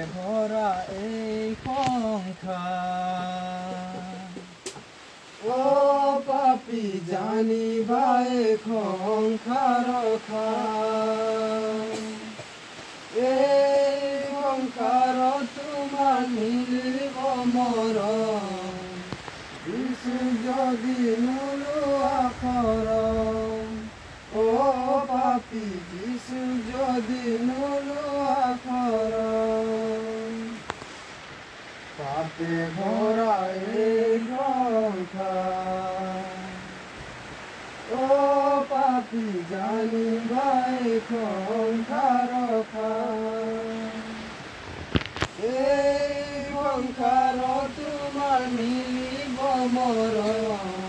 ভৰা এই সংসাৰ ও পাপী জানিবাই সংসাৰ এই সংসাৰ তোমাৰ মিলিব মৰণ যিশু যদি নোলোৱা শৰণ ও পাপী যিশু যদি নোলোৱা শৰণ পাপে ভৰা এই সংসাৰ ও পাপী জানিবাই সংসাৰ এই সংসাৰ তোমাৰ মিলিব মৰণ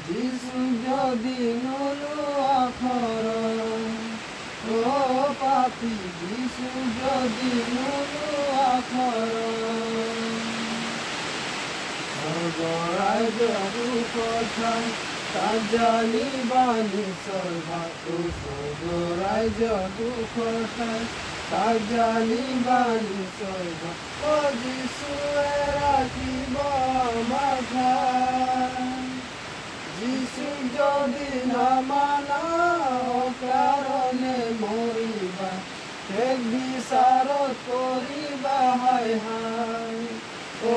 যিশু যদি নোলোৱা শৰণ ও পাপী যিশু যদি নোলোৱা শৰণ স্বৰ্গৰাজ্য দুখঠাই তাত জানিবা নিশ্চয় ভাষো স্বৰ্গৰাজ্য দুখঠাই তাত জানিবা নিশ্চয় ভাষো যিশুৱে ৰাখিব আমাৰ ঠাই যিশুক যদি নামানা কাৰণে মৰিবা শেষ বিচাৰত কৰিবা হায় হায় ও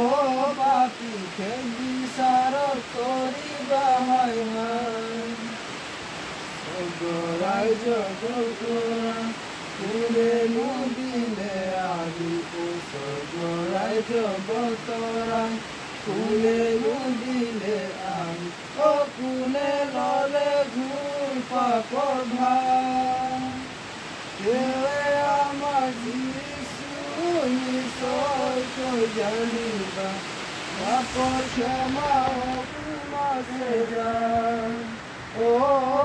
পাপী শেষ বিচাৰত কৰিবা হায় হায় স্বৰ্গৰাজ্য দুখৰা কোনেনো দিলে আজি স্বৰ্গৰাজ্য বতৰাই কোনেনো দিলে আজি ও কোনে ল'লে ঘূৰ পাপৰ ভাৰ সেয়ে আমাৰ যিশু নিশ্চয়কৈ জানিবা পাপৰ ক্ষমা অসীম যায় ও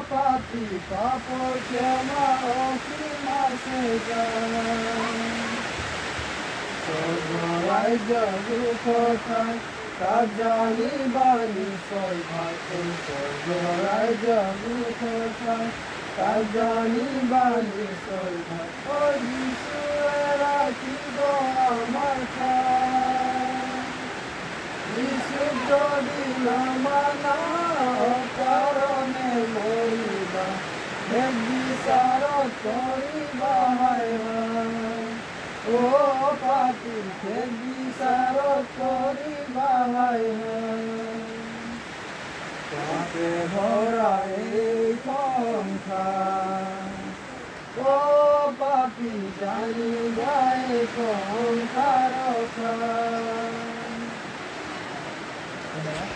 পাপী পাপৰ ক্ষমা অসীম যায় স্বৰ্গৰাজ্য দুখঠাই তাত জানিবা নিশ্চয় ভাষো স্বৰ্গৰাজ্য দুখঠাই তাত জানিবা নিশ্চয় ভাষো যিশুৱে ৰাখিব আমাৰ ঠাই যিশুক যদি নামানা কাৰণে মৰিবা শেষ বিচাৰত কৰিবা হায় হায় ও পাপী শেষ বিচাৰত কৰিবা হায় হায় পাপে ভৰা এই সংসাৰ ও পাপী জানিবাই সংসাৰ